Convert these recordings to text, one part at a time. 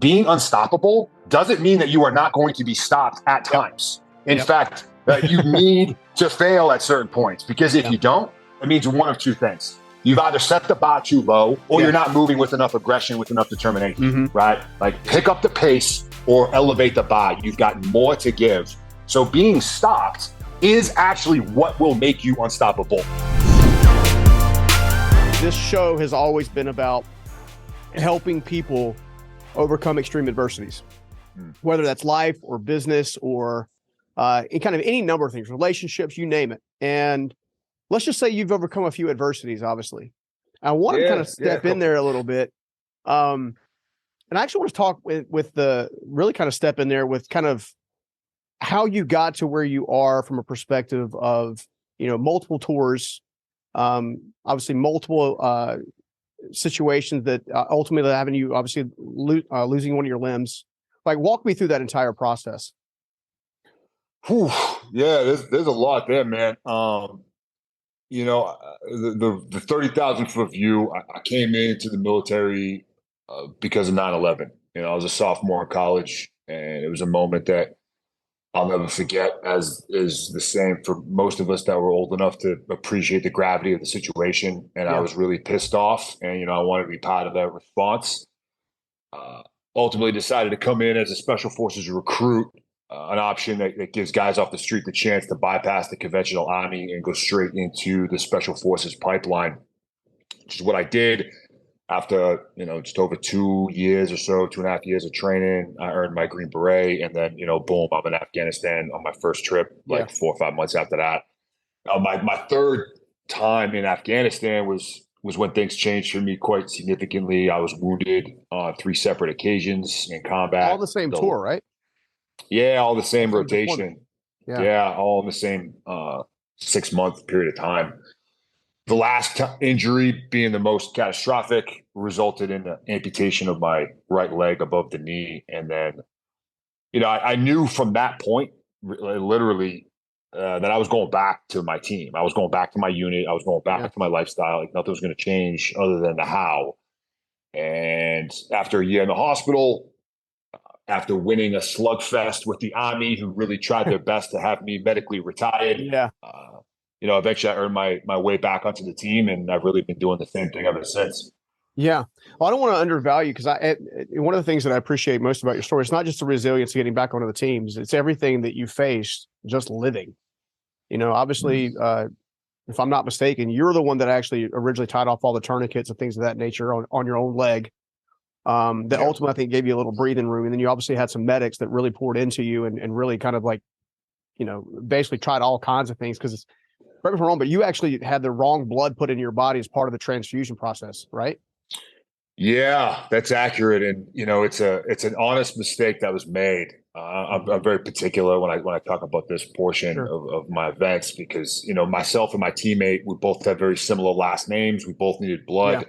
being unstoppable doesn't mean that you are not going to be stopped at times. In fact, you need to fail at certain points, because if you don't, it means one of two things. You've either set the bar too low, or you're not moving with enough aggression, with enough determination, right? Like, pick up the pace or elevate the bar. You've got more to give. So being stopped is actually what will make you unstoppable. This show has always been about helping people overcome extreme adversities, whether that's life or business or in kind of any number of things, relationships, you name it. And let's just say you've overcome a few adversities, obviously. I want to kind of step in there a little bit. And I actually want to talk really kind of step in there with kind of how you got to where you are from a perspective of, multiple tours, obviously multiple situations that ultimately having you obviously losing one of your limbs. Like, walk me through that entire process. Whew. Yeah, there's a lot there, man. The 30,000 foot view, I came into the military because of 9/11. I was a sophomore in college, and it was a moment that I'll never forget, as is the same for most of us that were old enough to appreciate the gravity of the situation. And I was really pissed off, and, I wanted to be part of that response. Ultimately decided to come in as a Special Forces recruit, an option that gives guys off the street the chance to bypass the conventional Army and go straight into the Special Forces pipeline, which is what I did. After, just over 2 years or so, 2.5 years of training, I earned my Green Beret, and then, boom, I'm in Afghanistan on my first trip, 4 or 5 months after that. My third time in Afghanistan was when things changed for me quite significantly. I was wounded on 3 separate occasions in combat. All the same tour, right? Yeah, all the same rotation. Yeah, all in the same 6-month period of time. The last injury, being the most catastrophic, resulted in the amputation of my right leg above the knee. And then, I knew from that point, literally, that I was going back to my team. I was going back to my unit. I was going back to my lifestyle. Like, nothing was going to change other than the how. And after a year in the hospital, after winning a slugfest with the Army, who really tried their best to have me medically retired, eventually I earned my way back onto the team, and I've really been doing the same thing ever since. Yeah. Well, I don't want to undervalue, because one of the things that I appreciate most about your story, it's not just the resilience of getting back onto the teams. It's everything that you faced just living. Obviously, if I'm not mistaken, you're the one that actually originally tied off all the tourniquets and things of that nature on your own leg. That ultimately, I think, gave you a little breathing room. And then you obviously had some medics that really poured into you and really kind of basically tried all kinds of things, because correct me if I'm wrong, but you actually had the wrong blood put in your body as part of the transfusion process, right? Yeah, that's accurate. And, it's an honest mistake that was made. I'm very particular when I talk about this portion of my events, because, myself and my teammate, we both have very similar last names. We both needed blood.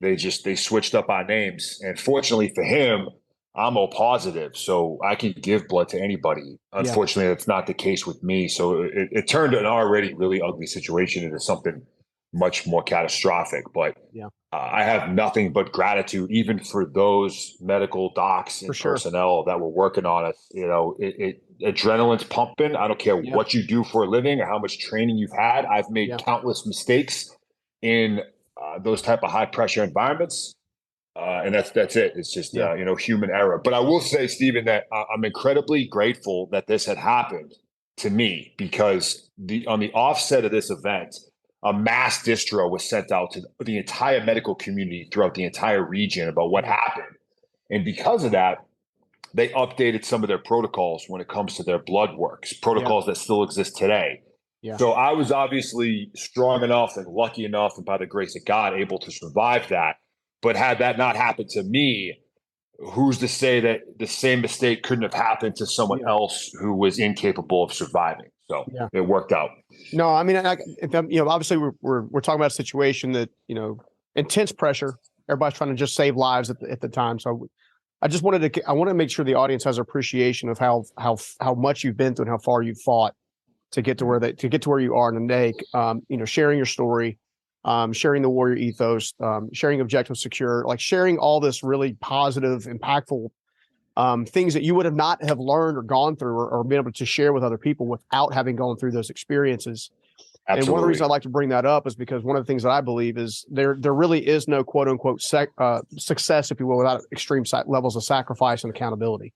They switched up our names. And fortunately for him, I'm O positive, so I can give blood to anybody. Unfortunately, that's not the case with me. So it turned an already really ugly situation into something much more catastrophic. But I have nothing but gratitude, even for those medical docs and personnel that were working on us. Adrenaline's pumping. I don't care what you do for a living or how much training you've had. I've made countless mistakes in those type of high pressure environments. And that's it. It's just, human error. But I will say, Stephen, that I'm incredibly grateful that this had happened to me, because on the offset of this event, a mass distro was sent out to the entire medical community throughout the entire region about what happened. And because of that, they updated some of their protocols when it comes to their blood works, protocols that still exist today. So I was obviously strong enough and lucky enough, and by the grace of God, able to survive that. But had that not happened to me, who's to say that the same mistake couldn't have happened to someone else who was incapable of surviving? So it worked out. No, I mean, obviously we're talking about a situation that, intense pressure. Everybody's trying to just save lives at the time. So I want to make sure the audience has appreciation of how much you've been through and how far you've fought to get to where you are today. Sharing your story, sharing the warrior ethos, sharing objective secure, like sharing all this really positive, impactful things that you would have not have learned or gone through or been able to share with other people without having gone through those experiences. Absolutely. And one of the reasons I like to bring that up is because one of the things that I believe is there really is no quote unquote success, if you will, without extreme levels of sacrifice and accountability,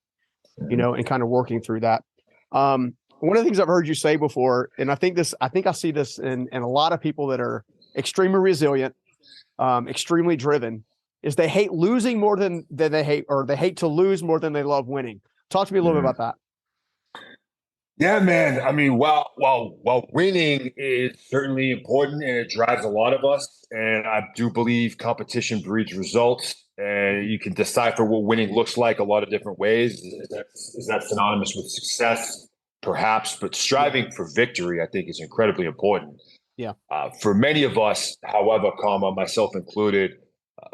and kind of working through that. One of the things I've heard you say before, and I think I see this in a lot of people that are extremely resilient, extremely driven, is they hate losing more than they hate, or they hate to lose more than they love winning. Talk to me a little bit about that. Yeah, man. I mean, while winning is certainly important and it drives a lot of us, and I do believe competition breeds results, and you can decipher what winning looks like a lot of different ways. Is that synonymous with success? Perhaps, but striving for victory, I think, is incredibly important. Yeah. For many of us, however, myself included,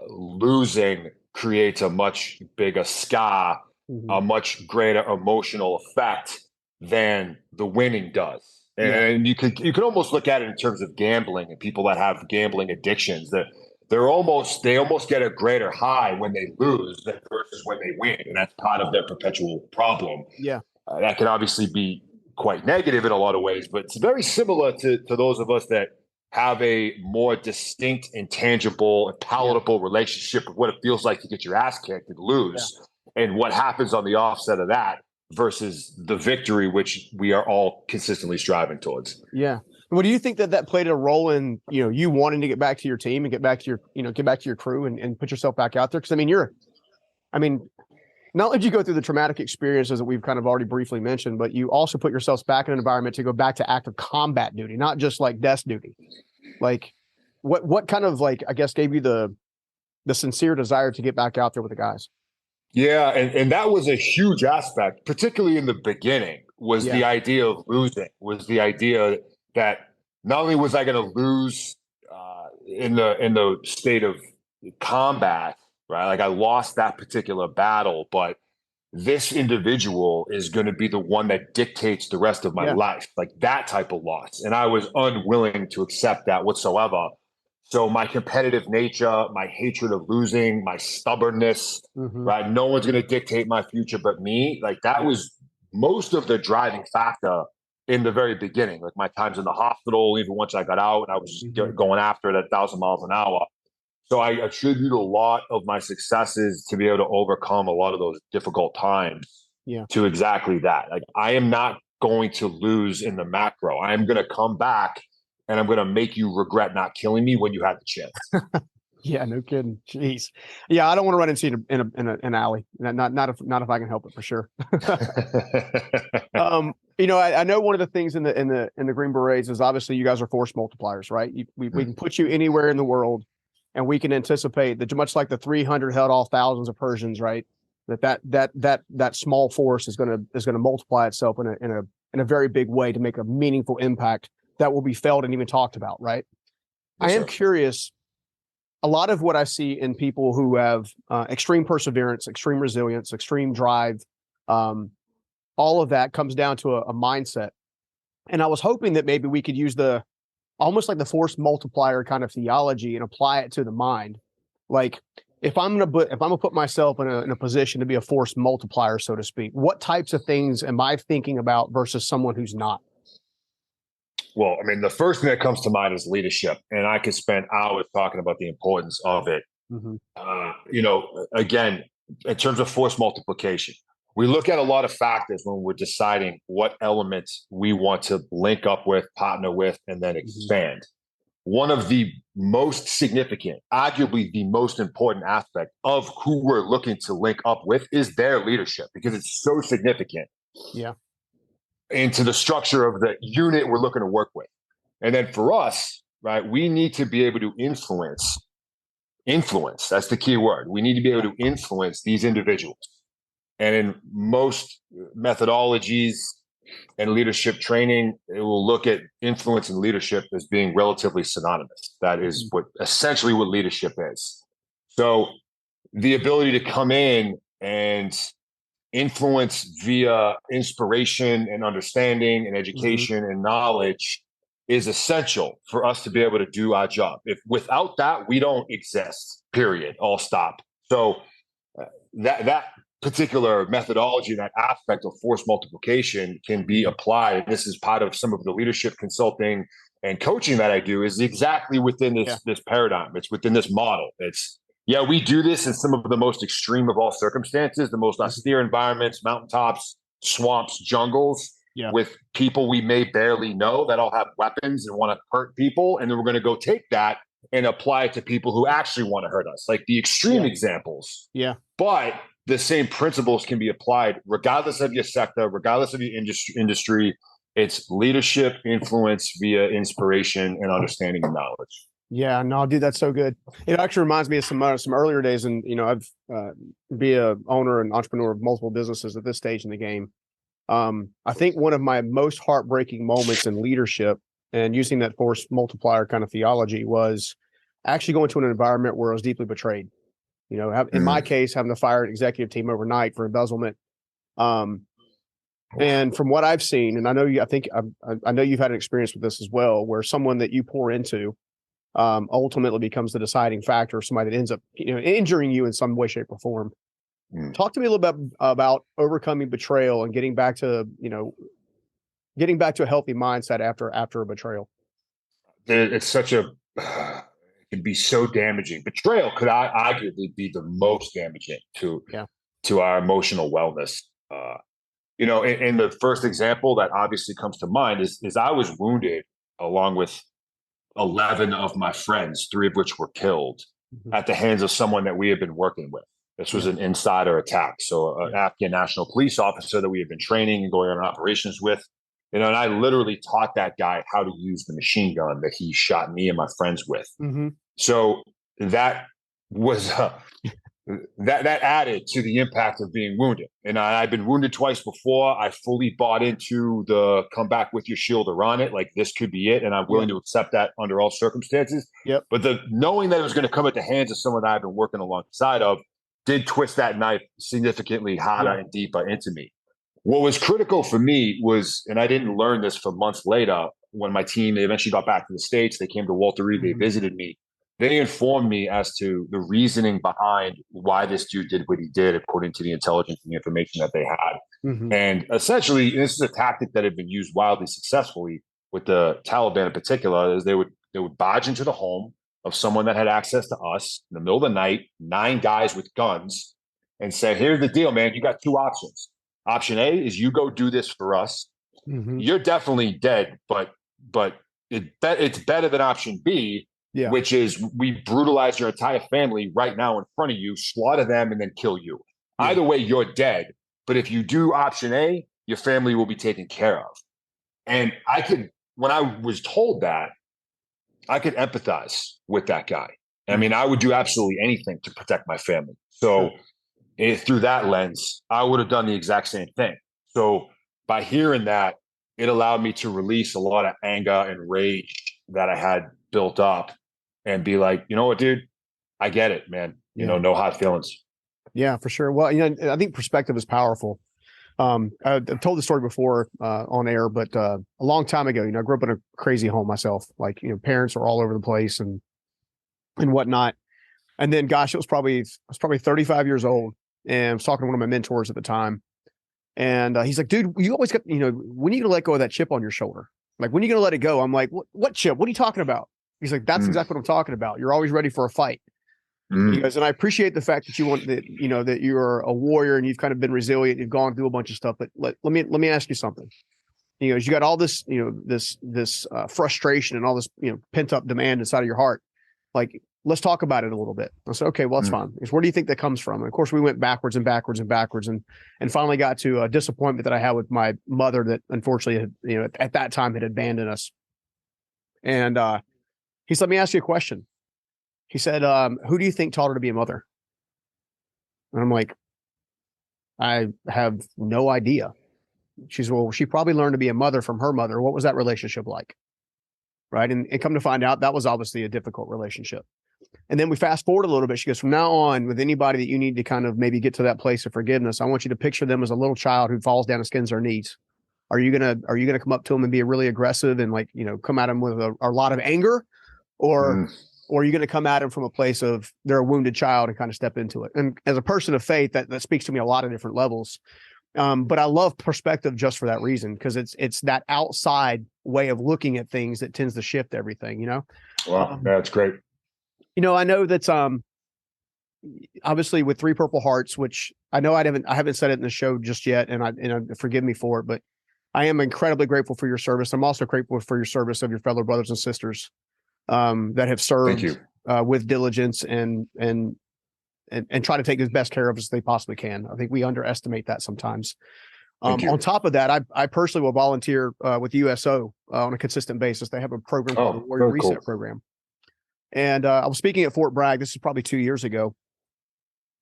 losing creates a much bigger scar, a much greater emotional effect than the winning does. And you could almost look at it in terms of gambling and people that have gambling addictions, that they almost get a greater high when they lose versus when they win. And that's part of their perpetual problem. Yeah. That can obviously be quite negative in a lot of ways, but it's very similar to those of us that have a more distinct, intangible, and palatable relationship with what it feels like to get your ass kicked and lose, and what happens on the offset of that versus the victory, which we are all consistently striving towards. Yeah. Well, do you think that played a role in, you wanting to get back to your team and get back to your crew and put yourself back out there? Because not only did you go through the traumatic experiences that we've kind of already briefly mentioned, but you also put yourselves back in an environment to go back to active combat duty, not just like desk duty. Like what kind of, like, I guess, gave you the sincere desire to get back out there with the guys? Yeah, and that was a huge aspect, particularly in the beginning, was the idea of losing, was the idea that not only was I going to lose in the state of combat, right? Like I lost that particular battle, but this individual is going to be the one that dictates the rest of my life, like that type of loss. And I was unwilling to accept that whatsoever. So my competitive nature, my hatred of losing, my stubbornness, right? No one's going to dictate my future but me. Like that was most of the driving factor in the very beginning. Like my times in the hospital, even once I got out, and I was going after it at 1,000 miles an hour. So I attribute a lot of my successes to be able to overcome a lot of those difficult times to exactly that. Like I am not going to lose in the macro. I'm going to come back and I'm going to make you regret not killing me when you had the chance. Yeah, no kidding. Jeez. Yeah, I don't want to run into you in an alley. Not if I can help it, for sure. I know one of the things in the Green Berets is obviously you guys are force multipliers, right? We can put you anywhere in the world, and we can anticipate that, much like the 300 held off thousands of Persians, right? That small force is going to multiply itself in a very big way to make a meaningful impact that will be felt and even talked about, right? Yes, I am curious. A lot of what I see in people who have extreme perseverance, extreme resilience, extreme drive, all of that comes down to a mindset. And I was hoping that maybe we could use almost like the force multiplier kind of theology and apply it to the mind. Like if I'm gonna put myself in a position to be a force multiplier, so to speak, what types of things am I thinking about versus someone who's not? Well, I mean, the first thing that comes to mind is leadership, and I could spend hours talking about the importance of it. Again, in terms of force multiplication, we look at a lot of factors when we're deciding what elements we want to link up with, partner with, and then expand. One of the most significant, arguably the most important aspect of who we're looking to link up with is their leadership, because it's so significant. Yeah. Into the structure of the unit we're looking to work with. And then for us, right, we need to be able to influence. That's the key word. We need to be able to influence these individuals. And in most methodologies and leadership training, it will look at influence and leadership as being relatively synonymous. That is essentially what leadership is. So the ability to come in and influence via inspiration and understanding and education and knowledge is essential for us to be able to do our job. If without that, we don't exist, period, all stop. So that particular methodology, that aspect of force multiplication can be applied. This is part of some of the leadership consulting and coaching that I do, is exactly within this paradigm. It's within this model. It's, yeah, we do this in some of the most extreme of all circumstances, the most austere environments, mountaintops, swamps, jungles, with people we may barely know that all have weapons and want to hurt people. And then we're going to go take that and apply it to people who actually want to hurt us, like the extreme examples. But the same principles can be applied regardless of your sector, regardless of your industry. It's leadership, influence via inspiration and understanding and knowledge. Yeah, no, dude, that's so good. It actually reminds me of some earlier days. And, I've be a owner and entrepreneur of multiple businesses at this stage in the game. I think one of my most heartbreaking moments in leadership and using that force multiplier kind of theology was actually going to an environment where I was deeply betrayed. In my case, having to fire an executive team overnight for embezzlement. And from what I've seen, and I know I know you've had an experience with this as well, where someone that you pour into ultimately becomes the deciding factor, somebody that ends up, injuring you in some way, shape, or form. Talk to me a little bit about overcoming betrayal and getting back to a healthy mindset after a betrayal. It's such a it can be so damaging. Betrayal could arguably be the most damaging to our emotional wellness. In the first example that obviously comes to mind is I was wounded along with 11 of my friends, 3 of which were killed at the hands of someone that we had been working with. This was an insider attack. So an Afghan national police officer that we had been training and going on operations with, and I literally taught that guy how to use the machine gun that he shot me and my friends with. So that was that added to the impact of being wounded. And I've been wounded twice before. I fully bought into the come back with your shield around it. Like, this could be it. And I'm willing to accept that under all circumstances. But the knowing that it was going to come at the hands of someone that I've been working alongside of did twist that knife significantly harder and deeper into me. What was critical for me was, and I didn't learn this for months later, when my team, they eventually got back to the States, they came to Walter Reed, they visited me. They informed me as to the reasoning behind why this dude did what he did, according to the intelligence and the information that they had. And essentially, this is a tactic that had been used wildly successfully with the Taliban in particular, is they would barge into the home of someone that had access to us in the middle of the night, 9 guys with guns, and say, here's the deal, man. You got 2 options. Option A is you go do this for us. You're definitely dead, but it's better than option B, which is we brutalize your entire family right now in front of you, slaughter them, and then kill you. Either way, you're dead. But if you do option A, your family will be taken care of. And when I was told that, I could empathize with that guy. I mean, I would do absolutely anything to protect my family. So through that lens, I would have done the exact same thing. So by hearing that, it allowed me to release a lot of anger and rage that I had built up and be like, you know what, dude, I get it, man. No hard feelings. Yeah, for sure. Well, I think perspective is powerful. I've told the story before on air, but a long time ago, I grew up in a crazy home myself. Like, parents are all over the place and whatnot. And then, gosh, I was probably 35 years old, and I was talking to one of my mentors at the time. And he's like, dude, you always got, when are you going to let go of that chip on your shoulder? Like, when are you going to let it go? I'm like, what chip? What are you talking about? He's like, that's exactly what I'm talking about. You're always ready for a fight. He goes, and I appreciate the fact that you want that, that you're a warrior and you've kind of been resilient. You've gone through a bunch of stuff, but let me ask you something. He goes, you got all this, this frustration and all this, pent up demand inside of your heart. Like, let's talk about it a little bit. I said, okay, well, that's fine. Where do you think that comes from? And of course, we went backwards and finally got to a disappointment that I had with my mother that unfortunately had, at that time had abandoned us. And he said, let me ask you a question. He said, who do you think taught her to be a mother? And I'm like, I have no idea. She's, well, she probably learned to be a mother from her mother. What was that relationship like? Right. And come to find out, that was obviously a difficult relationship. And then we fast forward a little bit. She goes, from now on, with anybody that you need to kind of maybe get to that place of forgiveness, I want you to picture them as a little child who falls down and skins their knees. Are you gonna come up to them and be really aggressive and come at them with a lot of anger, or or are you going to come at them from a place of they're a wounded child and kind of step into it? And as a person of faith, that speaks to me a lot of different levels. But I love perspective just for that reason, because it's that outside way of looking at things that tends to shift everything, you know? Wow, that's great. You know, I know that's obviously with Three Purple Hearts, which I know I haven't said it in the show just yet, and forgive me for it, but I am incredibly grateful for your service. I'm also grateful for your service of your fellow brothers and sisters that have served with diligence and try to take as best care of us as they possibly can. I think we underestimate that sometimes. On top of that, I personally will volunteer with USO on a consistent basis. They have a program called the Warrior Reset Program. And I was speaking at Fort Bragg. This is probably 2 years ago.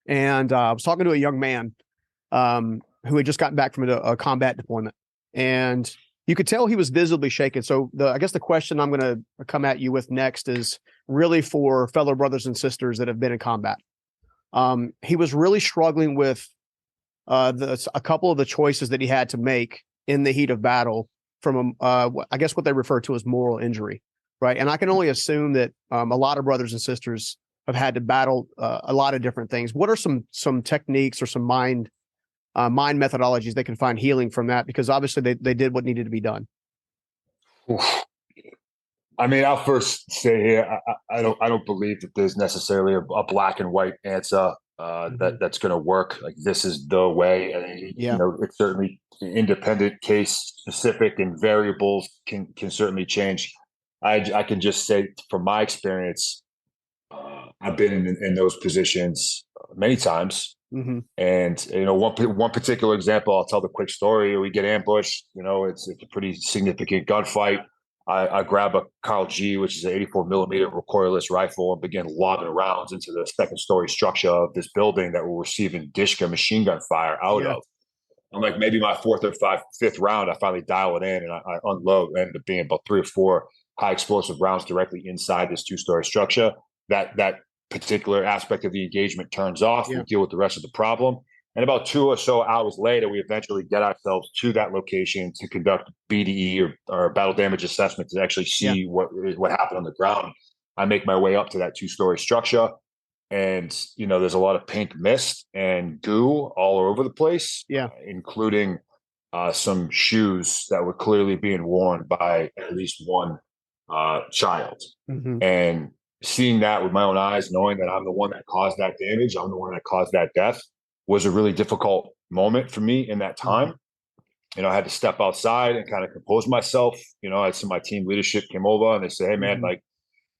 And I was talking to a young man who had just gotten back from a combat deployment. And you could tell he was visibly shaken. So I guess the question I'm going to come at you with next is really for fellow brothers and sisters that have been in combat. He was really struggling with a couple of the choices that he had to make in the heat of battle from, I guess what they refer to as moral injury, right? And I can only assume that a lot of brothers and sisters have had to battle a lot of different things. What are some techniques or some mind methodologies they can find healing from that? Because obviously they did what needed to be done. I mean, I'll first say here, I don't believe that there's necessarily a black and white answer that's going to work. Like, this is the way. And, you know, it's certainly independent, case specific, and variables can certainly change. I can just say from my experience, I've been in those positions many times. Mm-hmm. And, you know, one particular example, I'll tell the quick story. We get ambushed, you know, it's a pretty significant gunfight. I grab a Carl G, which is an 84 millimeter recoilless rifle, and begin lobbing rounds into the second story structure of this building that we're receiving Dishka machine gun fire out of. I'm like, maybe my fourth or fifth round, I finally dial it in and I unload. It ended up being about 3 or 4 high explosive rounds directly inside this 2-story structure. That particular aspect of the engagement turns off. We deal with the rest of the problem. And about 2 or so hours later, we eventually get ourselves to that location to conduct BDE or battle damage assessment to actually see what happened on the ground. I make my way up to that 2-story structure, and, you know, there's a lot of pink mist and goo all over the place, including some shoes that were clearly being worn by at least one child. Mm-hmm. And seeing that with my own eyes, knowing that I'm the one that caused that damage, I'm the one that caused that death, was a really difficult moment for me in that time. Mm-hmm. You know, I had to step outside and kind of compose myself. You know, some of my team leadership came over and they said, hey, man, like,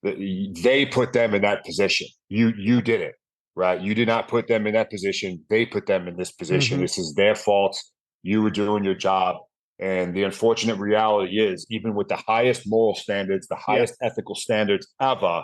they put them in that position. You did it, right? You did not put them in that position. They put them in this position. Mm-hmm. This is their fault. You were doing your job. And the unfortunate reality is, even with the highest moral standards, the highest ethical standards ever,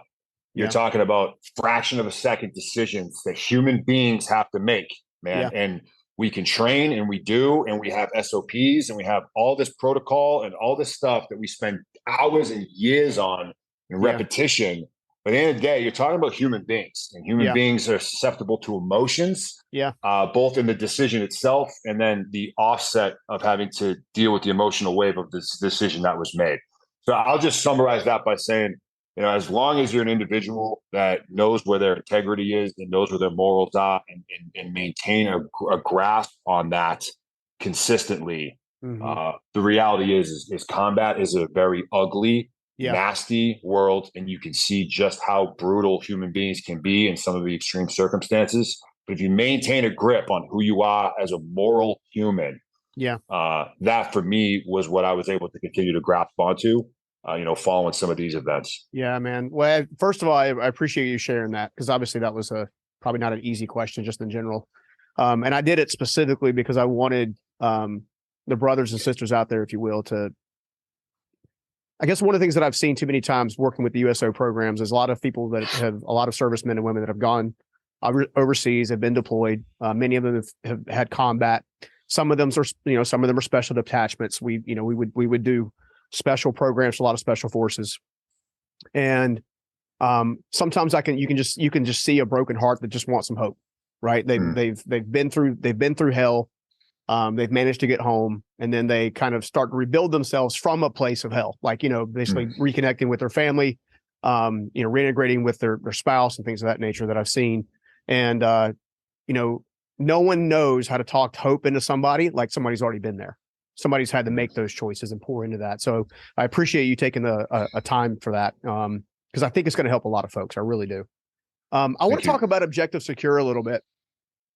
you're talking about fraction of a second decisions that human beings have to make, man. And we can train, and we do, and we have SOPs, and we have all this protocol and all this stuff that we spend hours and years on in repetition. But at the end of the day, you're talking about human beings, and human beings are susceptible to emotions, both in the decision itself and then the offset of having to deal with the emotional wave of this decision that was made. So I'll just summarize that by saying, you know, as long as you're an individual that knows where their integrity is and knows where their morals are, and maintain a grasp on that consistently, the reality is combat is a very ugly, nasty world, and you can see just how brutal human beings can be in some of the extreme circumstances. But if you maintain a grip on who you are as a moral human, that for me was what I was able to continue to grasp onto. You know, following some of these events. Yeah, man. Well, first of all, I appreciate you sharing that, because obviously that was probably not an easy question just in general. And I did it specifically because I wanted the brothers and sisters out there, if you will, to, I guess one of the things that I've seen too many times working with the USO programs is a lot of people that have a lot of servicemen and women that have gone overseas, have been deployed. Many of them have had combat. Some of them are special detachments. We would do special programs, a lot of special forces. And sometimes you can just see a broken heart that just wants some hope, right? They've been through hell. They've managed to get home, and then they kind of start to rebuild themselves from a place of hell, like, you know, basically reconnecting with their family, reintegrating with their spouse and things of that nature that I've seen. And, no one knows how to talk hope into somebody like somebody's already been there. Somebody's had to make those choices and pour into that. So I appreciate you taking a time for that. Because I think it's going to help a lot of folks. I really do. I want to talk about Objective Secure a little bit.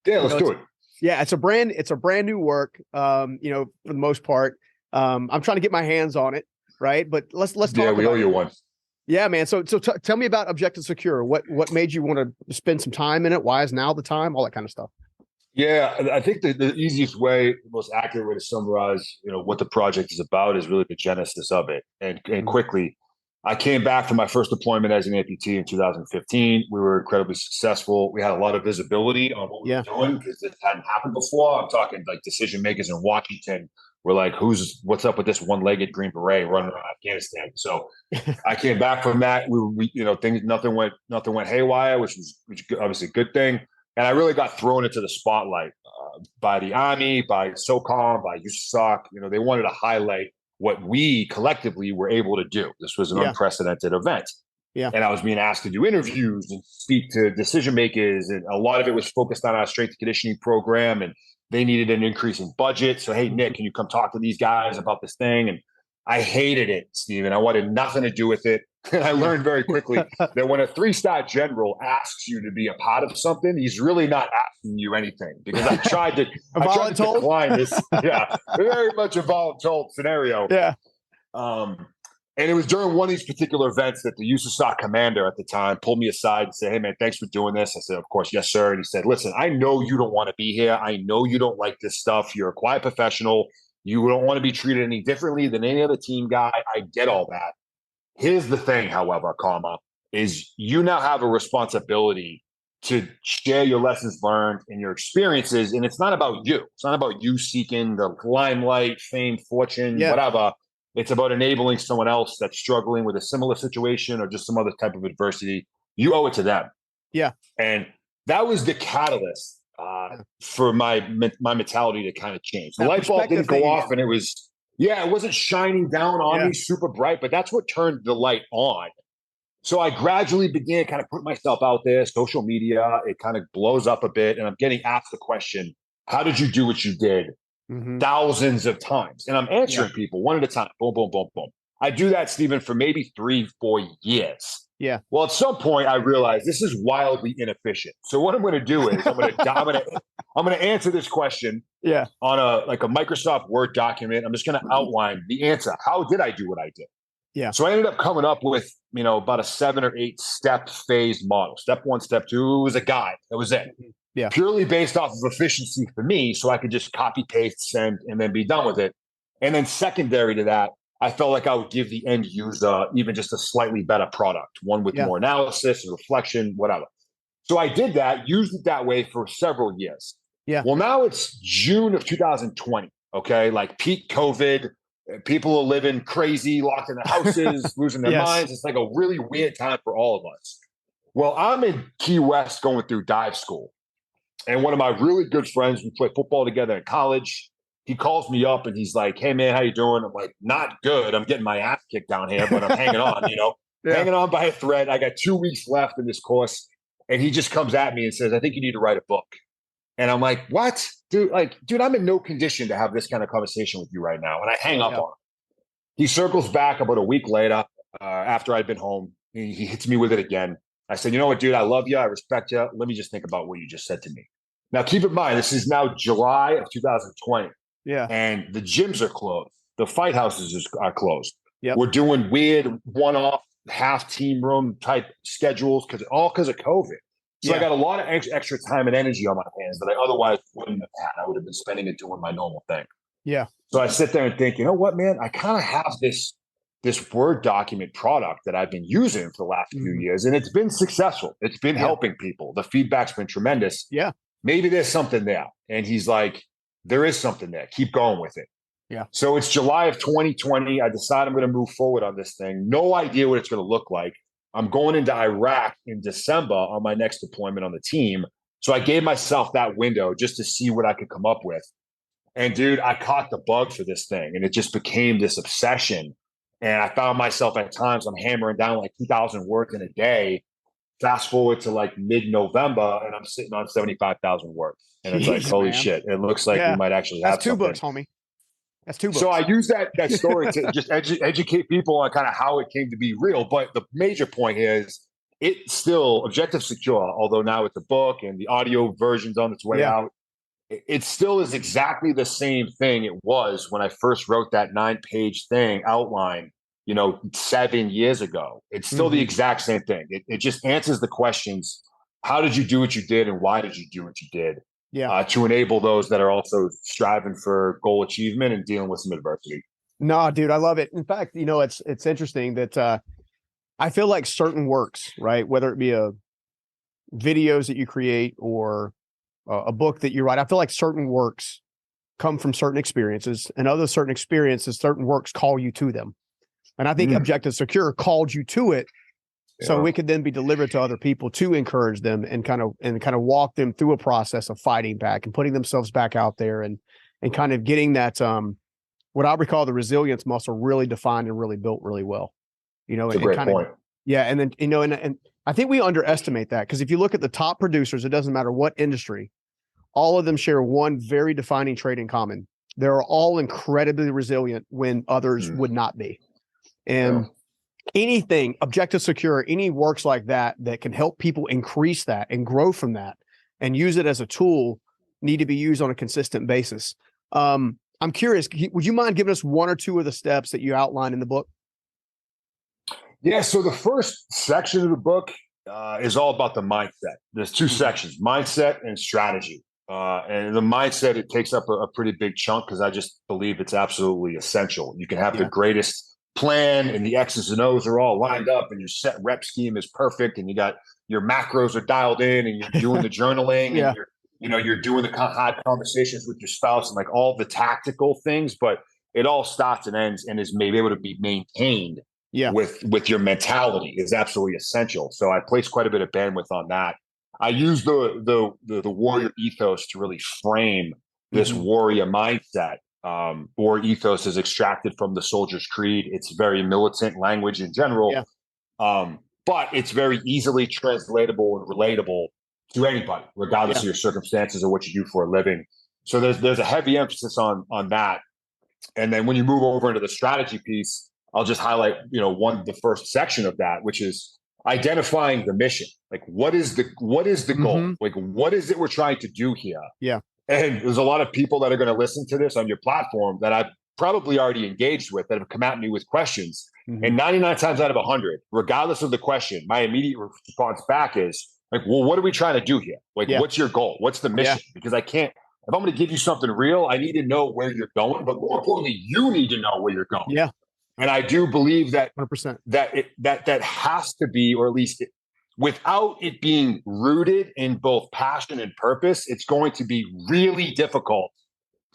Yeah, let's do it. Yeah, it's a brand new work. For the most part, I'm trying to get my hands on it, right? But let's talk. Yeah, we owe you one. Yeah, man. So tell me about Objective Secure. What made you want to spend some time in it? Why is now the time? All that kind of stuff. Yeah, I think the easiest way, the most accurate way to summarize, what the project is about is really the genesis of it. And quickly, I came back from my first deployment as an amputee in 2015. We were incredibly successful. We had a lot of visibility on what we were doing because it hadn't happened before. I'm talking like decision makers in Washington were like, what's up with this one-legged Green Beret running around Afghanistan? So I came back from that. Nothing went haywire, which was obviously a good thing. And I really got thrown into the spotlight by the Army, by SOCOM, by USAC. They wanted to highlight what we collectively were able to do. This was an unprecedented event. Yeah. And I was being asked to do interviews and speak to decision makers. And a lot of it was focused on our strength and conditioning program. And they needed an increase in budget. So, hey, Nick, can you come talk to these guys about this thing? And I hated it, Steven. I wanted nothing to do with it. And I learned very quickly that when a 3-star general asks you to be a part of something, he's really not asking you anything, because I tried to decline this. Yeah, very much a voluntold scenario. Yeah. And it was during one of these particular events that the USASOC commander at the time pulled me aside and said, "Hey, man, thanks for doing this." I said, "Of course, yes, sir." And he said, "Listen, I know you don't want to be here. I know you don't like this stuff. You're a quiet professional. You don't want to be treated any differently than any other team guy. I get all that. Here's the thing, however, is you now have a responsibility to share your lessons learned and your experiences. And it's not about you. It's not about you seeking the limelight, fame, fortune, whatever. It's about enabling someone else that's struggling with a similar situation or just some other type of adversity. You owe it to them." Yeah. And that was the catalyst for my mentality to kind of change. The light bulb didn't go off, and it wasn't shining down on me super bright, but that's what turned the light on. So I gradually began kind of putting myself out there. Social media, it kind of blows up a bit, and I'm getting asked the question, how did you do what you did? Thousands of times. And I'm answering people one at a time. Boom, boom, boom, boom. I do that, Stephen, for maybe 3-4 years. Yeah. Well, at some point, I realized this is wildly inefficient. So what I'm going to do is I'm going to answer this question on a Microsoft Word document. I'm just going to outline the answer. How did I do what I did? Yeah. So I ended up coming up with, about a 7 or 8 step phased model. Step 1, step 2, it was a guide. That was it. Yeah. Purely based off of efficiency for me, so I could just copy, paste, send, and then be done with it. And then secondary to that, I felt like I would give the end user even just a slightly better product, one with more analysis and reflection, whatever. So I did that, used it that way for several years. Yeah. Well, now it's June of 2020, okay? Like peak COVID. People are living crazy, locked in their houses, losing their minds. It's like a really weird time for all of us. Well, I'm in Key West going through dive school. And one of my really good friends, we played football together in college. He calls me up and he's like, "Hey, man, how you doing?" I'm like, "Not good. I'm getting my ass kicked down here, but I'm hanging on, hanging on by a thread. I got 2 weeks left in this course." And he just comes at me and says, "I think you need to write a book." And I'm like, "What? Dude, I'm in no condition to have this kind of conversation with you right now." And I hang up on him. He circles back about a week later after I'd been home. He hits me with it again. I said, "You know what, dude? I love you. I respect you. Let me just think about what you just said to me." Now, keep in mind, this is now July of 2020. Yeah. And the gyms are closed. The fight houses are closed. Yep. We're doing weird one-off half team room type schedules because of COVID. So I got a lot of extra time and energy on my hands that I otherwise wouldn't have had. I would have been spending it doing my normal thing. Yeah. So I sit there and think, you know what, man? I kind of have this Word document product that I've been using for the last few years, and it's been successful. It's been helping people. The feedback's been tremendous. Yeah. Maybe there's something there. And he's like, "There is something there. Keep going with it." Yeah. So it's July of 2020. I decide I'm going to move forward on this thing. No idea what it's going to look like. I'm going into Iraq in December on my next deployment on the team. So I gave myself that window just to see what I could come up with. And dude, I caught the bug for this thing, and it just became this obsession And I found myself at times I'm hammering down like 2,000 words in a day. Fast forward to like mid-November, and I'm sitting on 75,000 words. And it's like, Jeez, holy man. shit, it looks like we Yeah. might actually That's have 2 something. books, homie. That's 2 So books. I use that story to just educate people on kind of how it came to be real. But the major point is it's still Objective Secure, although now it's a book and the audio version's on its way Yeah. out. It still is exactly the same thing it was when I first wrote that 9-page thing outline, 7 years ago. It's still the exact same thing. It just answers the questions. How did you do what you did, and why did you do what you did? Yeah. To enable those that are also striving for goal achievement and dealing with some adversity. No, dude, I love it. In fact, it's interesting that I feel like certain works, right, whether it be videos that you create or a book that you write, I feel like certain works come from certain experiences, and other certain experiences, certain works call you to them. And I think Objective Secure called you to it, so it could then be delivered to other people to encourage them and kind of walk them through a process of fighting back and putting themselves back out there and kind of getting that what I would call the resilience muscle really defined and really built really well. That's a great point. Yeah, and then and I think we underestimate that, because if you look at the top producers, it doesn't matter what industry, all of them share one very defining trait in common. They're all incredibly resilient when others would not be. And anything Objective Secure, any works like that can help people increase that and grow from that and use it as a tool, need to be used on a consistent basis. I'm curious, would you mind giving us 1 or 2 of the steps that you outline in the book? Yeah, so the first section of the book is all about the mindset. There's 2 sections, mindset and strategy. And the mindset, it takes up a pretty big chunk, because I just believe it's absolutely essential. You can have the greatest plan and the X's and O's are all lined up and your set rep scheme is perfect and you got your macros are dialed in and you're doing the journaling and you're doing the hard conversations with your spouse and like all the tactical things, but it all starts and ends and is maybe able to be maintained with your mentality is absolutely essential. So I place quite a bit of bandwidth on that. I use the warrior ethos to really frame this warrior mindset. War ethos is extracted from the soldier's creed. It's very militant language in general, but it's very easily translatable and relatable to anybody, regardless of your circumstances or what you do for a living. So there's a heavy emphasis on that. And then when you move over into the strategy piece, I'll just highlight the first section of that, which is identifying the mission. Like what is the goal? Like what is it we're trying to do here? Yeah. And there's a lot of people that are going to listen to this on your platform that I've probably already engaged with that have come at me with questions. And 99 times out of 100, regardless of the question, my immediate response back is like, well, what are we trying to do here? Like, what's your goal? What's the mission? Because if I'm going to give you something real, I need to know where you're going. But more importantly, you need to know where you're going. Yeah. And I do believe that 100%. that has to be, or at least without it being rooted in both passion and purpose, it's going to be really difficult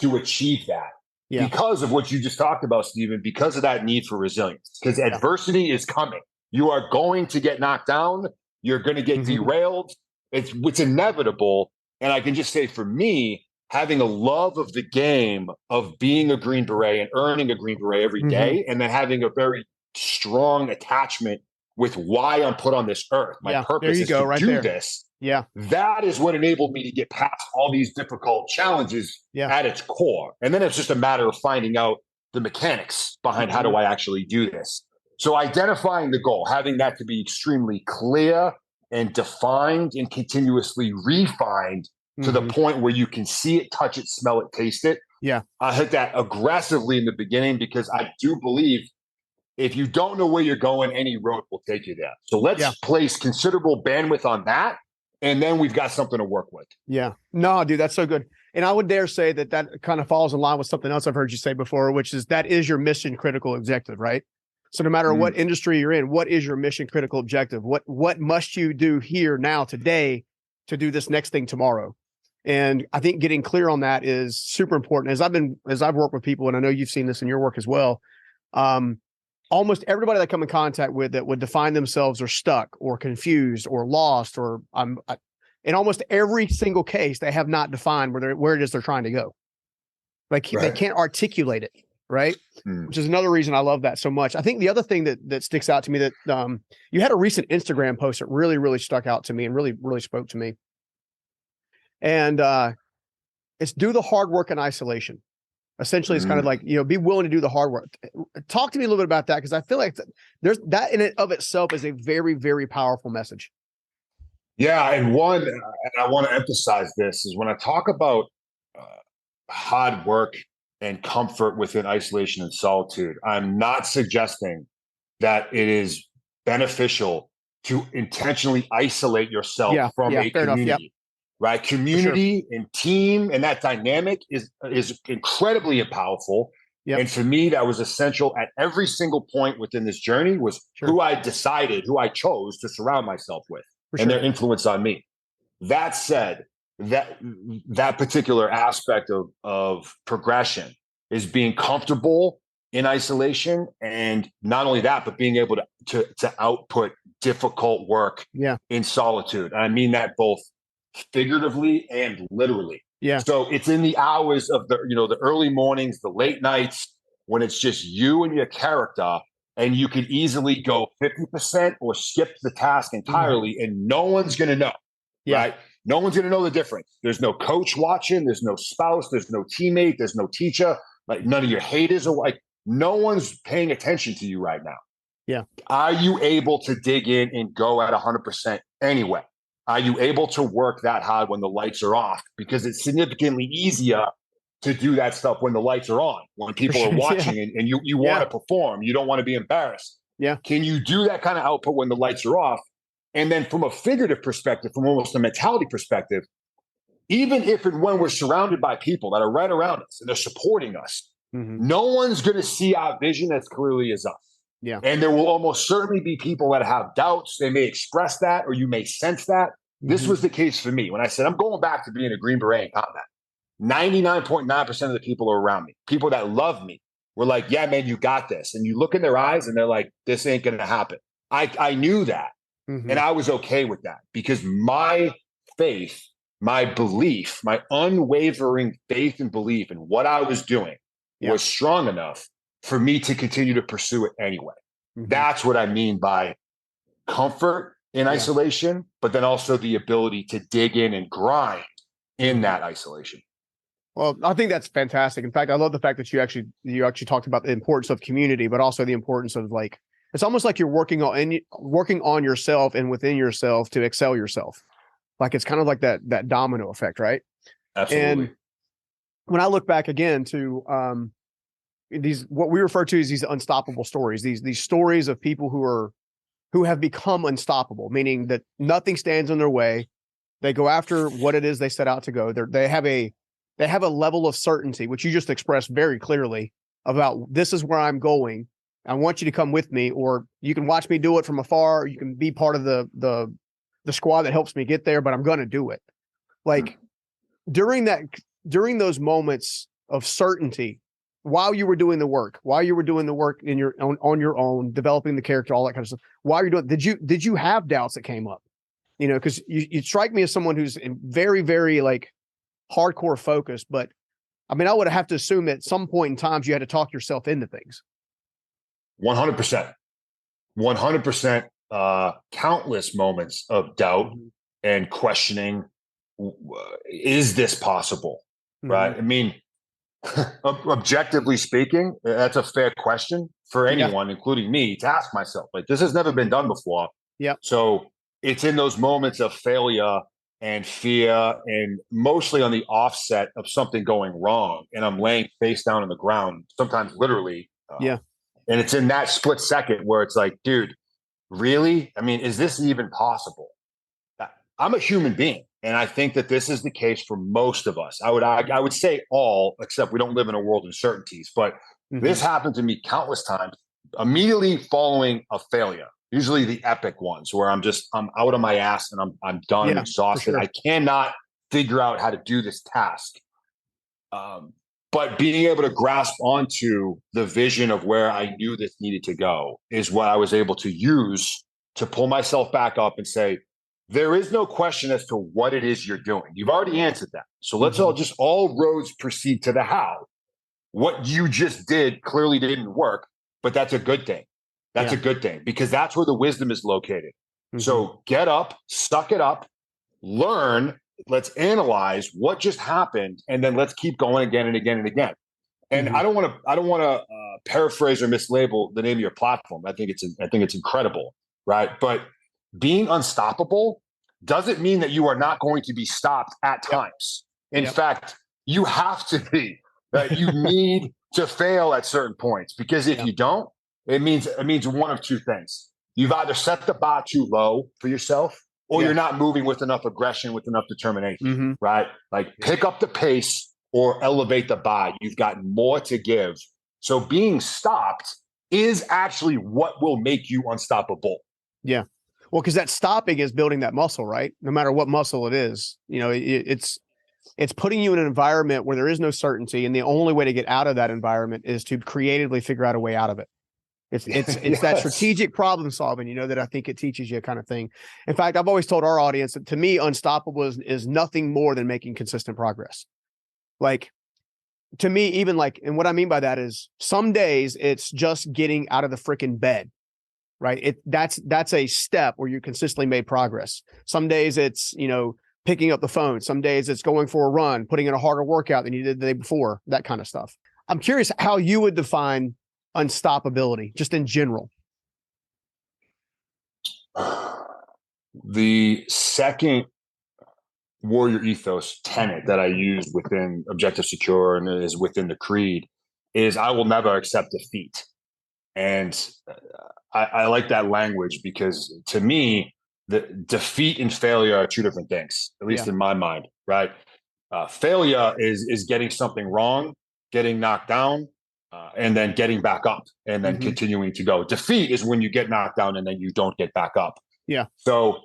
to achieve that because of what you just talked about, Stephen, because of that need for resilience, because adversity is coming. You are going to get knocked down. You're going to get derailed. It's inevitable. And I can just say for me, having a love of the game of being a Green Beret and earning a Green Beret every day, and then having a very strong attachment with why I'm put on this earth. My purpose is to do this. Yeah. That is what enabled me to get past all these difficult challenges at its core. And then it's just a matter of finding out the mechanics behind how do I actually do this. So identifying the goal, having that to be extremely clear and defined and continuously refined to the point where you can see it, touch it, smell it, taste it. Yeah. I hit that aggressively in the beginning because I do believe if you don't know where you're going, any road will take you there. So let's place considerable bandwidth on that. And then we've got something to work with. Yeah. No, dude, that's so good. And I would dare say that kind of falls in line with something else I've heard you say before, which is that is your mission critical objective, right? So no matter what industry you're in, what is your mission critical objective? What must you do here now today to do this next thing tomorrow? And I think getting clear on that is super important. As I've worked with people, and I know you've seen this in your work as well, almost everybody that I come in contact with that would define themselves are stuck or confused or lost, or in almost every single case, they have not defined where it is they're trying to go. Like they can't articulate it. right? Which is another reason I love that so much. I think the other thing that sticks out to me that you had a recent Instagram post that really stuck out to me and really spoke to me. And it's do the hard work in isolation. Essentially, it's kind of like, be willing to do the hard work. Talk to me a little bit about that, because I feel like there's that in and of itself is a very, very powerful message. Yeah, and I want to emphasize this, is when I talk about hard work and comfort within isolation and solitude, I'm not suggesting that it is beneficial to intentionally isolate yourself from a community. Enough, yep. Right? Community and team and that dynamic is incredibly powerful. Yep. And for me, that was essential at every single point within this journey, was who I chose to surround myself with and their influence on me. That said, that particular aspect of progression is being comfortable in isolation, and not only that, but being able to output difficult work in solitude. And I mean that both figuratively and literally. Yeah. So it's in the hours of the early mornings, the late nights, when it's just you and your character, and you could easily go 50% or skip the task entirely, and no one's going to know. Right? No one's going to know the difference. There's no coach watching. There's no spouse. There's no teammate. There's no teacher. Like, none of your haters are like, no one's paying attention to you right now. Yeah. Are you able to dig in and go at 100% anyway? Are you able to work that hard when the lights are off? Because it's significantly easier to do that stuff when the lights are on, when people are watching and you want to perform. You don't want to be embarrassed. Yeah. Can you do that kind of output when the lights are off? And then from a figurative perspective, from almost a mentality perspective, even if and when we're surrounded by people that are right around us and they're supporting us, no one's going to see our vision as clearly as us. Yeah. And there will almost certainly be people that have doubts. They may express that, or you may sense that. This was the case for me. When I said, I'm going back to being a Green Beret in combat, 99.9% of the people around me, people that love me, were like, yeah, man, you got this. And you look in their eyes and they're like, this ain't going to happen. I knew that. And I was okay with that, because my faith, my belief, my unwavering faith and belief in what I was doing was strong enough for me to continue to pursue it anyway. That's what I mean by comfort in isolation, but then also the ability to dig in and grind in that isolation. Well, I think that's fantastic. In fact, I love the fact that you actually talked about the importance of community, but also the importance of, like, it's almost like you're working on yourself and within yourself to excel yourself. Like, it's kind of like that domino effect, right? Absolutely. And when I look back again to what we refer to as these unstoppable stories, these stories of people who have become unstoppable, meaning that nothing stands in their way. They go after what it is they set out to go. They have a level of certainty, which you just expressed very clearly, about, this is where I'm going. I want you to come with me, or you can watch me do it from afar. Or you can be part of the squad that helps me get there, but I'm going to do it. Like, during those moments of certainty, while you were doing the work on your own, developing the character, all that kind of stuff, while you're doing, did you have doubts that came up? Because you strike me as someone who's very, very, like, hardcore focused, but I mean, I would have to assume that at some point in times you had to talk yourself into things. 100%. 100%. Countless moments of doubt and questioning. Is this possible? Right? I mean, objectively speaking, that's a fair question for anyone, including me, to ask myself. Like, this has never been done before. Yeah. So it's in those moments of failure and fear, and mostly on the offset of something going wrong, and I'm laying face down on the ground, sometimes literally. And it's in that split second where it's like, dude, really? I mean, is this even possible? I'm a human being, and I think that this is the case for most of us. I would say all, except we don't live in a world of certainties. But this happened to me countless times, immediately following a failure. Usually the epic ones, where I'm out of my ass and I'm done, I'm exhausted. Sure. I cannot figure out how to do this task. But being able to grasp onto the vision of where I knew this needed to go is what I was able to use to pull myself back up and say, there is no question as to what it is you're doing. You've already answered that. So let's all roads proceed to the how. what you just did clearly didn't work, but that's a good thing. That's a good thing, because that's where the wisdom is located. So get up, suck it up, learn, let's analyze what just happened, and then let's keep going again and again and again. And I don't want to paraphrase or mislabel the name of your platform. I think it's incredible, right? But being unstoppable doesn't mean that you are not going to be stopped at times. In fact, you have to be. You need to fail at certain points, because if you don't, it means one of two things. You've either set the bar too low for yourself, or you're not moving with enough aggression, with enough determination, right? Like, pick up the pace or elevate the bar. You've got more to give. So being stopped is actually what will make you unstoppable. Yeah. Well, because that stopping is building that muscle, right? No matter what muscle it is, it's putting you in an environment where there is no certainty. And the only way to get out of that environment is to creatively figure out a way out of it. It's that strategic problem solving, that I think it teaches you, kind of thing. In fact, I've always told our audience that, to me, unstoppable is nothing more than making consistent progress. Like, to me, even like, and what I mean by that is, some days it's just getting out of the freaking bed, right? That's a step where you consistently made progress. Some days it's, picking up the phone. Some days it's going for a run, putting in a harder workout than you did the day before, that kind of stuff. I'm curious how you would define unstoppability, just in general. The second warrior ethos tenet that I use within Objective Secure and is within the creed is, I will never accept defeat. And I like that language, because to me, the defeat and failure are two different things, at least in my mind, right? Failure is getting something wrong, getting knocked down, and then getting back up, and then continuing to go. Defeat is when you get knocked down and then you don't get back up. Yeah. So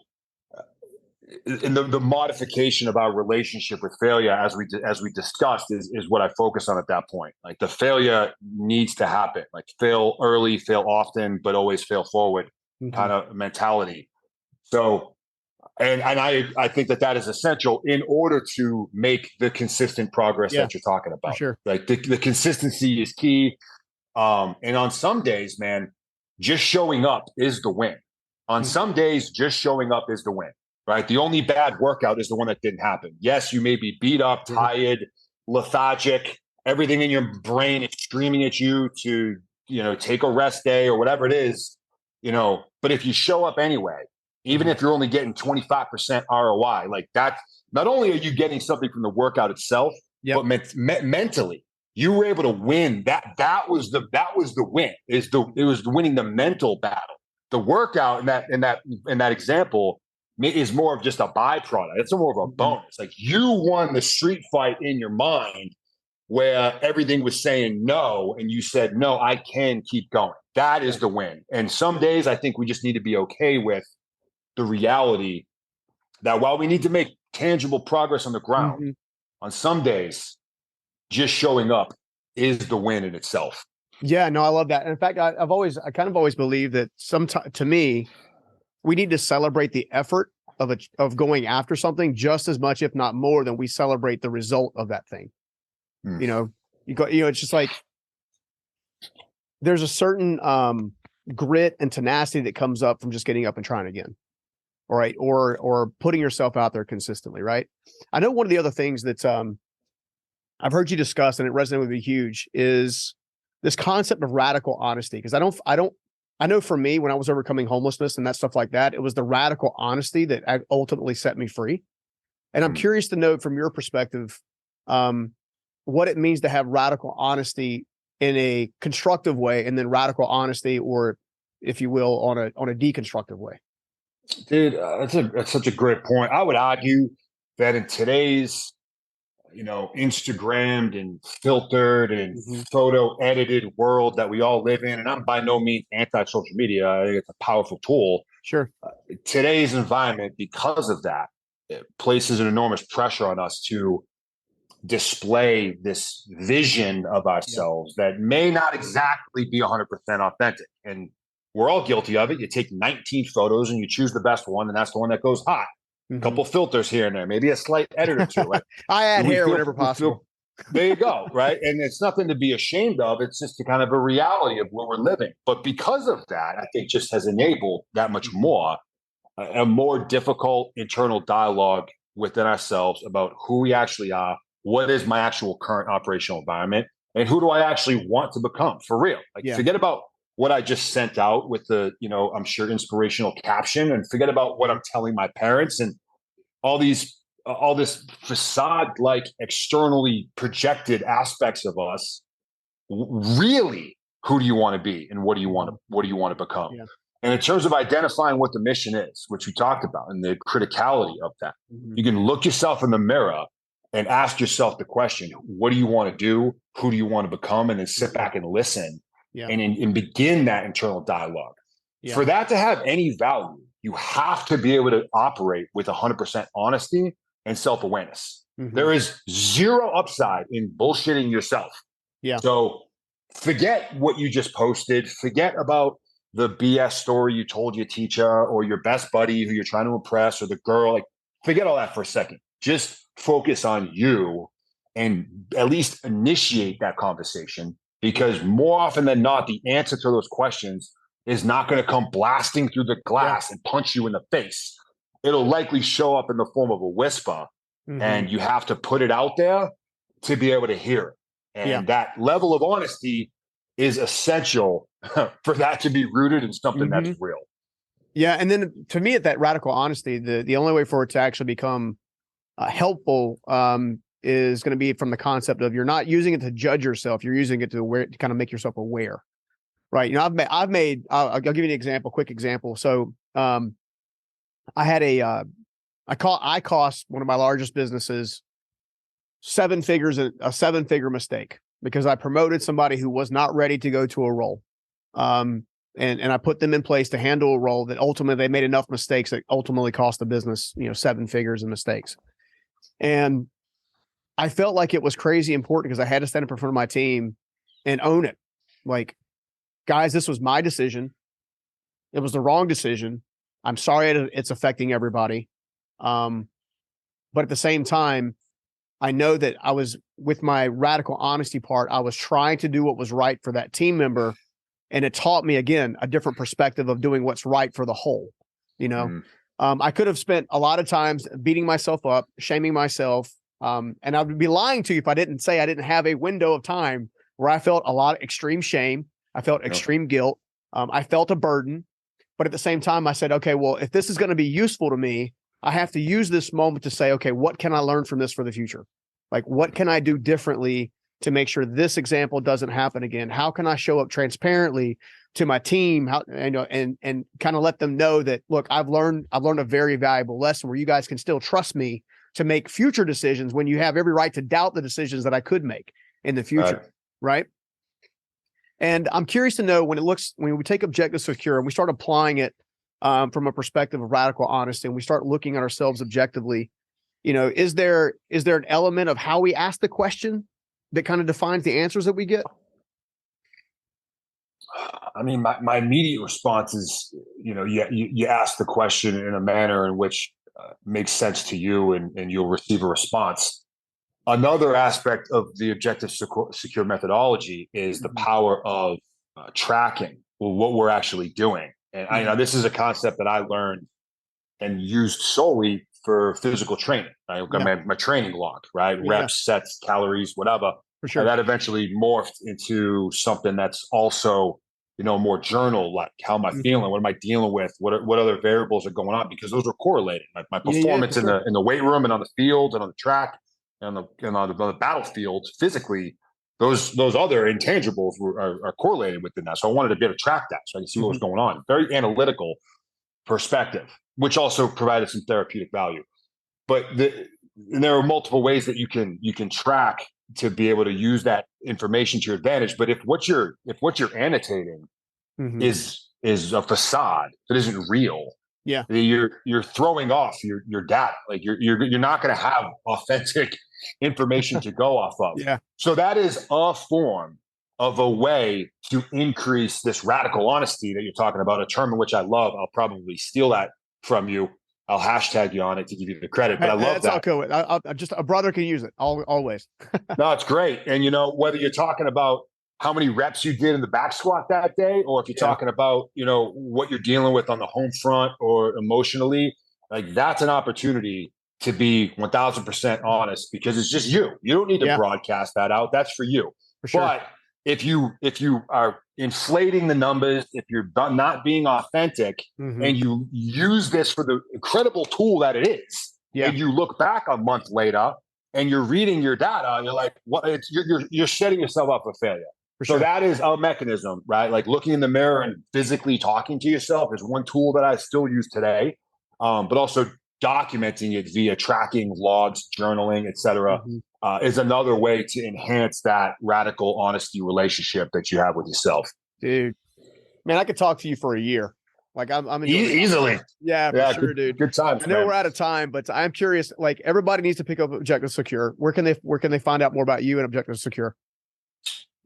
in the modification of our relationship with failure, as we discussed, is what I focus on at that point. Like, the failure needs to happen. Like, fail early, fail often, but always fail forward kind of mentality. So, and I think that is essential in order to make the consistent progress that you're talking about. For sure. Like, the consistency is key. And on some days, man, just showing up is the win. On some days, just showing up is the win, right? The only bad workout is the one that didn't happen. Yes, you may be beat up, tired, lethargic. Everything in your brain is screaming at you to, take a rest day or whatever it is, but if you show up anyway, even if you're only getting 25% ROI, like that, not only are you getting something from the workout itself, but mentally, you were able to win. That was the win. It was winning the mental battle. The workout in that example is more of just a byproduct. It's more of a bonus. Like, you won the street fight in your mind, where everything was saying no, and you said, no, I can keep going. That is the win. And some days I think we just need to be okay with the reality that while we need to make tangible progress on the ground, on some days, just showing up is the win in itself. Yeah, no, I love that. And in fact, I kind of always believe that to me, we need to celebrate the effort of going after something just as much, if not more, than we celebrate the result of that thing. It's just like, there's a certain grit and tenacity that comes up from just getting up and trying again. All right. Or putting yourself out there consistently. Right. I know one of the other things that's I've heard you discuss, and it resonated with me huge, is this concept of radical honesty. Because I know for me, when I was overcoming homelessness and that stuff like that, it was the radical honesty that ultimately set me free. And I'm curious to know, from your perspective, what it means to have radical honesty in a constructive way, and then radical honesty, or if you will, on a deconstructive way. Dude, that's such a great point. I would argue that in today's, Instagrammed and filtered and photo edited world that we all live in, and I'm by no means anti-social media. I think it's a powerful tool. Sure. Today's environment, because of that, it places an enormous pressure on us to display this vision of ourselves that may not exactly be 100% authentic. And we're all guilty of it. You take 19 photos and you choose the best one, and that's the one that goes hot. A couple filters here and there, maybe a slight edit or two. Like, I add hair whenever possible. There you go. Right. And it's nothing to be ashamed of. It's just a kind of a reality of where we're living. But because of that, I think just has enabled that much more, a more difficult internal dialogue within ourselves about who we actually are, what is my actual current operational environment, and who do I actually want to become for real. Like, forget about what I just sent out with the, I'm sure inspirational caption, and forget about what I'm telling my parents and all this facade like externally projected aspects of us. Really, who do you want to be and what do you want to become? And in terms of identifying what the mission is, which we talked about, and the criticality of that, you can look yourself in the mirror and ask yourself the question, what do you want to do? Who do you want to become? And then sit back and listen and begin that internal dialogue. For that to have any value, you have to be able to operate with 100% honesty and self-awareness. There is zero upside in bullshitting yourself. So forget what you just posted. Forget about the BS story you told your teacher or your best buddy who you're trying to impress, or the girl. Like, forget all that for a second. Just focus on you and at least initiate that conversation, because more often than not, the answer to those questions is not going to come blasting through the glass and punch you in the face. It'll likely show up in the form of a whisper, and you have to put it out there to be able to hear it. And that level of honesty is essential for that to be rooted in something that's real. Yeah. And then to me, at that radical honesty, the only way for it to actually become helpful is going to be from the concept of, you're not using it to judge yourself. You're using it to kind of make yourself aware. Right. I'll give you an example, quick example. So I had I cost one of my largest businesses a 7-figure mistake, because I promoted somebody who was not ready to go to a role. And I put them in place to handle a role that ultimately they made enough mistakes that ultimately cost the business, 7 figures in mistakes. And I felt like it was crazy important, because I had to stand up in front of my team and own it. Like, guys, this was my decision. It was the wrong decision. I'm sorry it's affecting everybody. But at the same time, I know that I was, with my radical honesty part, I was trying to do what was right for that team member. And it taught me, again, a different perspective of doing what's right for the whole. I could have spent a lot of times beating myself up, shaming myself. And I would be lying to you if I didn't say I didn't have a window of time where I felt a lot of extreme shame. I felt extreme guilt. I felt a burden. But at the same time, I said, okay, well, if this is going to be useful to me, I have to use this moment to say, okay, what can I learn from this for the future? Like, what can I do differently to make sure this example doesn't happen again? How can I show up transparently to my team? And kind of let them know that, look, I've learned a very valuable lesson where you guys can still trust me to make future decisions when you have every right to doubt the decisions that I could make in the future. Right. And I'm curious to know, when we take objective secure and we start applying it from a perspective of radical honesty, and we start looking at ourselves objectively, is there an element of how we ask the question that kind of defines the answers that we get? I mean, my immediate response is, you ask the question in a manner in which makes sense to you, and you'll receive a response. Another aspect of the objective secure methodology is the power of tracking what we're actually doing. And this is a concept that I learned and used solely for physical training. I've got my training log, right? Reps, sets, calories, whatever. For sure. And that eventually morphed into something that's also, more journal, like, how am I feeling? What am I dealing with? What other variables are going on? Because those are correlated. My performance in the weight room and on the field and on the track and on the battlefield physically, those other intangibles are correlated within that. So I wanted to be able to track that so I can see what was going on. Very analytical perspective, which also provided some therapeutic value. But there are multiple ways that you can track to be able to use that information to your advantage. But if what you're annotating is a facade that isn't real, you're throwing off your data. Like, you're not going to have authentic information to go off of. So that is a form of a way to increase this radical honesty that you're talking about, a term in which I love. I'll probably steal that from you. I'll hashtag you on it to give you the credit. But I love That's that. all cool. I just a brother can use it always. No, it's great. And whether you're talking about how many reps you did in the back squat that day, or if you're talking about, what you're dealing with on the home front or emotionally, like that's an opportunity to be 1000% honest, because it's just you. You don't need to broadcast that out. That's for you. For sure. But if you are inflating the numbers, if you're not being authentic, and you use this for the incredible tool that it is, and you look back a month later and you're reading your data, you're like, what? You're setting yourself up for failure. So that is a mechanism, right? Like looking in the mirror and physically talking to yourself is one tool that I still use today, but also documenting it via tracking, logs, journaling, etc. Is another way to enhance that radical honesty relationship that you have with yourself. Dude, man, I could talk to you for a year. Like I'm easily. Yeah, for sure, dude. dude. Good times. I know we're out of time, but I'm curious. Like everybody needs to pick up Objective Secure. Where can they find out more about you and Objective Secure?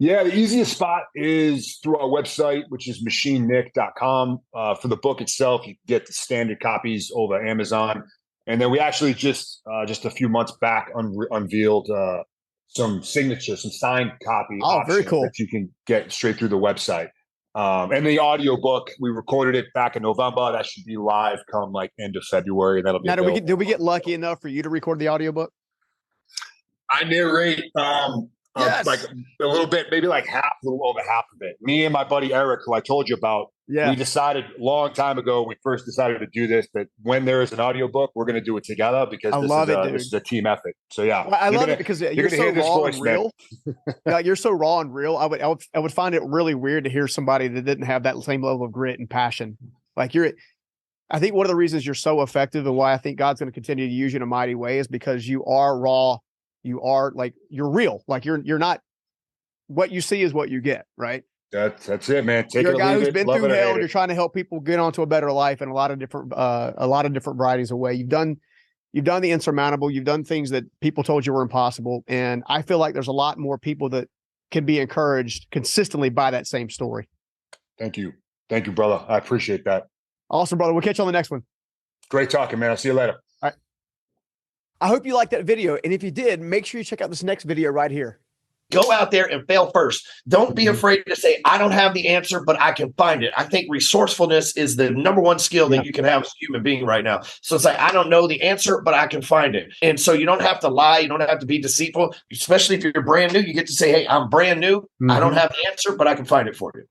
Yeah, the easiest spot is through our website, which is machinenick.com. For the book itself, you get the standard copies over Amazon. And then we actually just a few months back unveiled some signatures, some signed copy options very cool. that you can get straight through the website. And the audio book, we recorded it back in November. That should be live come like end of February. That'll be. Now, did we get lucky enough for you to record the audiobook? I narrate like a little bit, maybe like a little over half of it. Me and my buddy Eric, who I told you about, we decided a long time ago, when we first decided to do this, that when there is an audiobook, we're going to do it together, because this is a team effort. So yeah, I love it because you're so raw and real. Like you're so raw and real. I would find it really weird to hear somebody that didn't have that same level of grit and passion. Like I think one of the reasons you're so effective and why I think God's going to continue to use you in a mighty way is because you are raw. You are like, you're real. Like you're not, what you see is what you get, right? That's it, man. You're a guy who's been through hell, and you're trying to help people get onto a better life in a lot of different varieties of way. You've done the insurmountable. You've done things that people told you were impossible. And I feel like there's a lot more people that can be encouraged consistently by that same story. Thank you. Thank you, brother. I appreciate that. Awesome, brother. We'll catch you on the next one. Great talking, man. I'll see you later. All right. I hope you liked that video. And if you did, make sure you check out this next video right here. Go out there and fail first. Don't be afraid to say, I don't have the answer, but I can find it. I think resourcefulness is the number one skill that you can have as a human being right now. So it's like, I don't know the answer, but I can find it. And so you don't have to lie. You don't have to be deceitful, especially if you're brand new. You get to say, hey, I'm brand new. I don't have the answer, but I can find it for you.